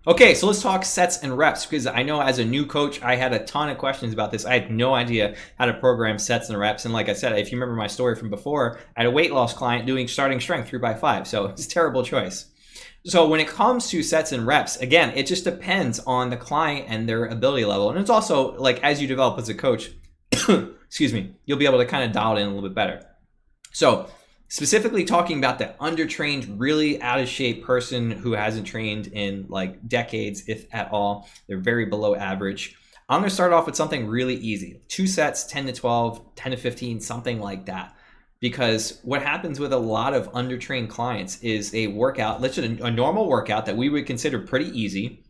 Okay, so let's talk sets and reps, because I know as a new coach, I had a ton of questions about this. I had no idea how to program sets and reps. And like I said, if you remember my story from before, I had a weight loss client doing starting strength 3x5. So it's a terrible choice. So when it comes to sets and reps, again, it just depends on the client and their ability level. And it's also like as you develop as a coach, excuse me, you'll be able to kind of dial it in a little bit better. So specifically talking about the undertrained, really out of shape person who hasn't trained in like decades, if at all, they're very below average. I'm going to start off with something really easy. 2 sets, 10 to 12, 10 to 15, something like that. Because what happens with a lot of undertrained clients is a workout, let's say a normal workout that we would consider pretty easy.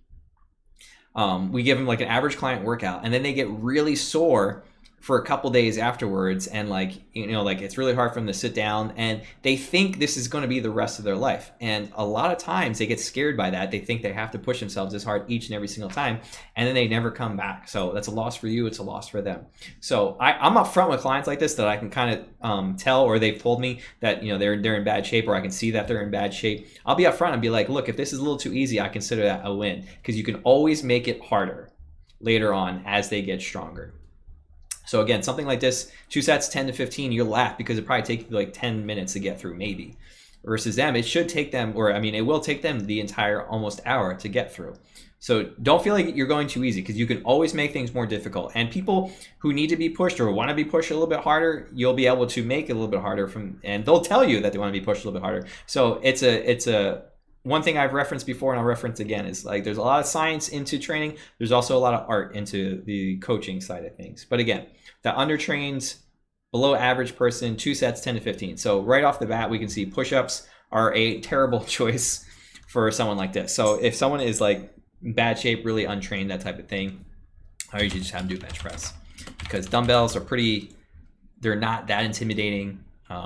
We give them like an average client workout, and then they get really sore for a couple days afterwards, and like it's really hard for them to sit down, and they think this is going to be the rest of their life. And a lot of times they get scared by that. They think they have to push themselves this hard each and every single time, and then they never come back. So that's a loss for you, it's a loss for them. So I'm upfront with clients like this that I can kind of tell, or they've told me that they're in bad shape, or I can see that they're in bad shape. I'll be upfront and be like, look, if this is a little too easy, I consider that a win, because you can always make it harder later on as they get stronger. So again, something like this, 2 sets, 10 to 15, you'll laugh because it probably takes you like 10 minutes to get through, maybe. Versus them, it should take them, it will take them the entire almost hour to get through. So don't feel like you're going too easy, because you can always make things more difficult. And people who need to be pushed or want to be pushed a little bit harder, you'll be able to make it a little bit harder and they'll tell you that they want to be pushed a little bit harder. So it's a one thing I've referenced before and I'll reference again is like there's a lot of science into training. There's also a lot of art into the coaching side of things. But again, the undertrained, below average person, 2 sets, 10 to 15. So right off the bat, we can see push-ups are a terrible choice for someone like this. So if someone is like in bad shape, really untrained, that type of thing, I usually just have them do bench press, because dumbbells are they're not that intimidating.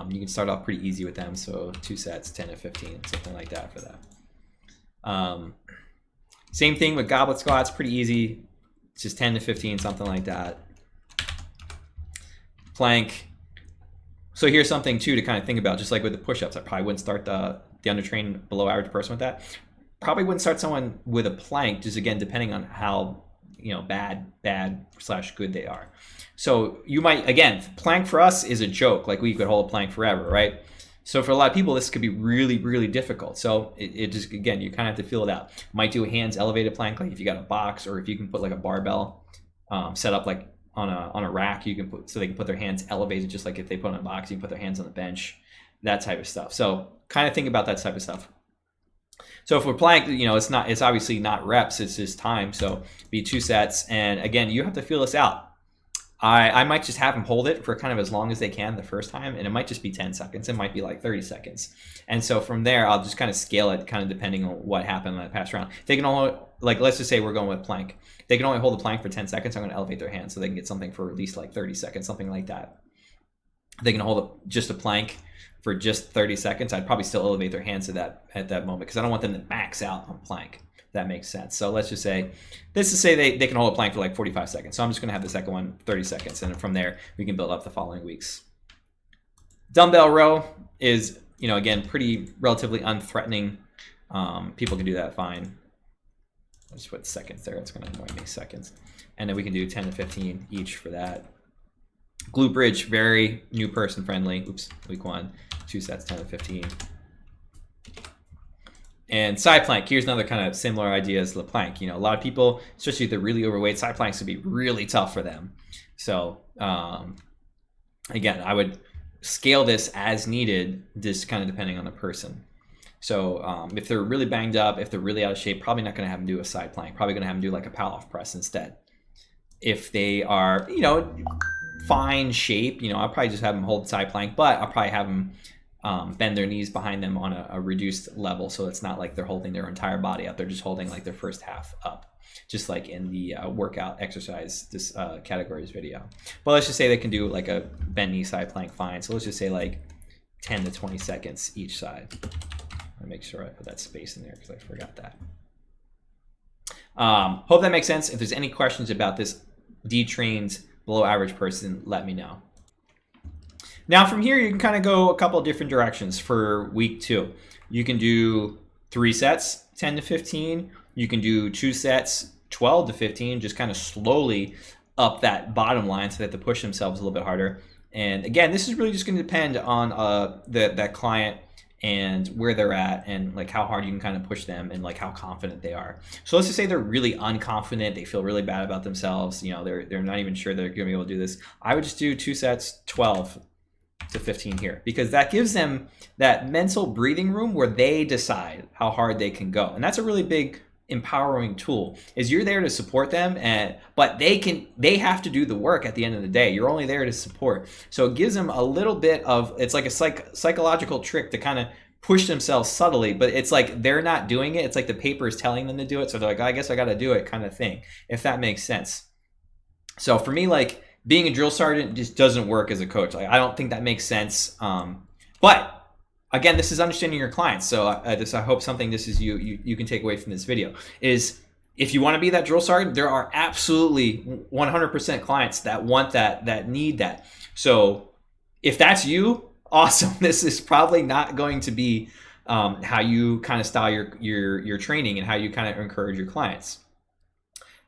You can start off pretty easy with them. So 2 sets, 10 to 15, something like that for that. Same thing with goblet squats, pretty easy. It's just 10 to 15, something like that. Plank. So here's something too to kind of think about, just like with the push-ups. I probably wouldn't start the undertrained below average person with that. Probably wouldn't start someone with a plank, just again, depending on how bad/good they are. So you might, again, plank for us is a joke. Like we could hold a plank forever, right? So for a lot of people, this could be really, really difficult. So it just, again, you kind of have to feel it out. Might do a hands elevated plank, like if you got a box, or if you can put like a barbell set up like on a rack, you can put, so they can put their hands elevated, just like if they put on a box, you can put their hands on the bench, that type of stuff. So kind of think about that type of stuff. So if we're plank, it's obviously not reps, it's just time. So be 2 sets. And again, you have to feel this out. I might just have them hold it for kind of as long as they can the first time, and it might just be 10 seconds. It might be like 30 seconds. And so from there, I'll just kind of scale it kind of depending on what happened in that past round. They can only, like, let's just say we're going with plank. They can only hold the plank for 10 seconds. I'm going to elevate their hands so they can get something for at least like 30 seconds, something like that. They can hold just a plank for just 30 seconds. I'd probably still elevate their hands at that moment, because I don't want them to max out on plank. That makes sense. So let's just say they can hold a plank for like 45 seconds. So I'm just going to have the second one 30 seconds. And from there, we can build up the following weeks. Dumbbell row is, again, pretty relatively unthreatening. People can do that fine. I'll just put seconds there. It's going to annoy me, seconds. And then we can do 10 to 15 each for that. Glute bridge, very new person friendly. Oops, week 1, 2 sets, 10 to 15. And side plank, here's another kind of similar idea as the plank. A lot of people, especially if they're really overweight, side planks would be really tough for them. So again, I would scale this as needed, just kind of depending on the person. So if they're really banged up, if they're really out of shape, probably not going to have them do a side plank. Probably going to have them do like a power-off press instead. If they are, fine shape, I'll probably just have them hold side plank, but I'll probably have them bend their knees behind them on a reduced level, so it's not like they're holding their entire body up. They're just holding like their first half up, just like in the workout exercise categories video. But let's just say they can do like a bend knee side plank fine. So let's just say like 10 to 20 seconds each side. I'll make sure I put that space in there because I forgot that. Hope that makes sense. If there's any questions about this detrained below average person, let me know. Now from here, you can kind of go a couple of different directions for week 2. You can do 3 sets, 10 to 15, You can do 2 sets, 12 to 15, just kind of slowly up that bottom line so they have to push themselves a little bit harder. And again, this is really just going to depend on that client and where they're at and like how hard you can kind of push them and like how confident they are. So let's just say they're really unconfident, they feel really bad about themselves, you know, they're not even sure they're going to be able to do this. I would just do 2 sets, 12 to 15 here, because that gives them that mental breathing room where they decide how hard they can go. And that's a really big empowering tool, is you're there to support them, but they have to do the work at the end of the day. You're only there to support. So it gives them a little bit of, it's like a psychological trick to kind of push themselves subtly, but it's like they're not doing it. It's like the paper is telling them to do it. So they're like, I guess I got to do it, kind of thing, if that makes sense. So for me, like being a drill sergeant just doesn't work as a coach. Like I don't think that makes sense. But again, this is understanding your clients. So I hope something this is you can take away from this video is, if you want to be that drill sergeant, there are absolutely 100% clients that want that need that. So if that's you, awesome. This is probably not going to be how you kind of style your training and how you kind of encourage your clients.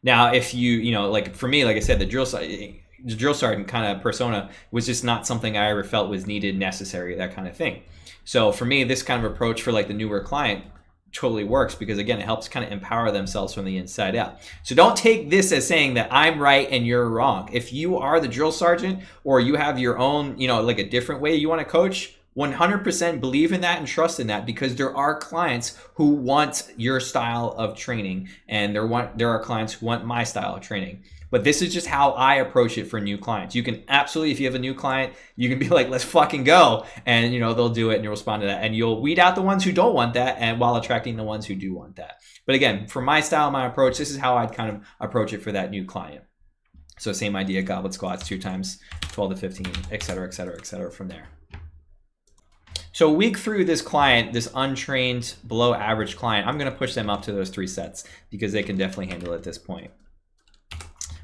Now, if you know, like for me, like I said, the drill sergeant kind of persona was just not something I ever felt was needed, necessary, that kind of thing. So for me, this kind of approach for like the newer client totally works, because again, it helps kind of empower themselves from the inside out. So don't take this as saying that I'm right and you're wrong. If you are the drill sergeant, or you have your own, you know, like a different way you want to coach, 100% believe in that and trust in that, because there are clients who want your style of training, and there are clients who want my style of training. But this is just how I approach it for new clients. You can absolutely, if you have a new client, you can be like, let's fucking go. And you know, they'll do it and you'll respond to that. And you'll weed out the ones who don't want that, and while attracting the ones who do want that. But again, for my style, my approach, this is how I'd kind of approach it for that new client. So same idea, goblet squats 2 times 12 to 15, et cetera, et cetera, et cetera from there. So a week through this client, this untrained below average client, I'm going to push them up to those 3 sets, because they can definitely handle it at this point.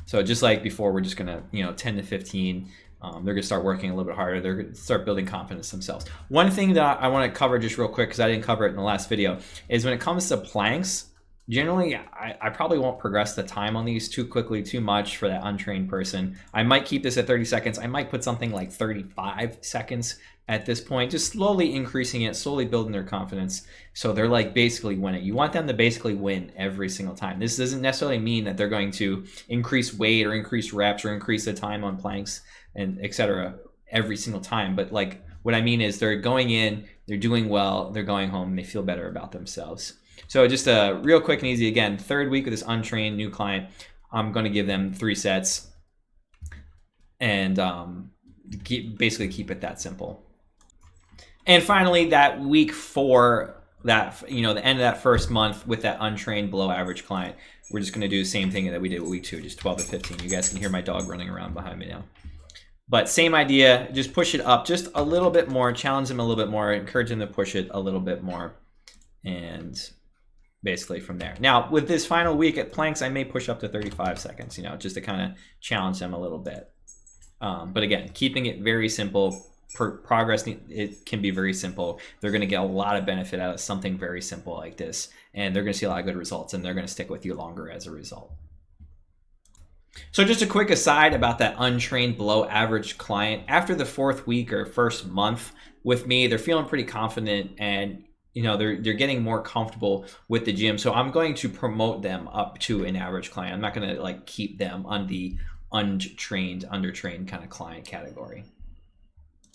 So just like before, we're just gonna, 10 to 15. They're gonna start working a little bit harder. They're gonna start building confidence themselves. One thing that I want to cover just real quick, because I didn't cover it in the last video, is when it comes to planks, generally I probably won't progress the time on these too quickly, too much for that untrained person. I might keep this at 30 seconds. I might put something like 35 seconds at this point, just slowly increasing it, slowly building their confidence, so they're like basically winning. You want them to basically win every single time. This doesn't necessarily mean that they're going to increase weight or increase reps or increase the time on planks and etc. every single time, but like what I mean is they're going in, they're doing well, they're going home, and they feel better about themselves. So just a real quick and easy, again, 3rd week of this untrained new client, I'm going to give them 3 sets and basically keep it that simple. And finally, that week 4, that the end of that first month with that untrained below average client, we're just going to do the same thing that we did with week 2, just 12 to 15. You guys can hear my dog running around behind me now. But same idea, just push it up just a little bit more, challenge them a little bit more, encourage them to push it a little bit more, and basically from there. Now, with this final week at planks, I may push up to 35 seconds, just to kind of challenge them a little bit. But again, keeping it very simple. Progress, it can be very simple. They're going to get a lot of benefit out of something very simple like this, and they're going to see a lot of good results, and they're going to stick with you longer as a result. So just a quick aside about that untrained below average client. After the 4th week or first month with me, they're feeling pretty confident, and they're getting more comfortable with the gym. So I'm going to promote them up to an average client. I'm not going to like keep them on the untrained, undertrained kind of client category.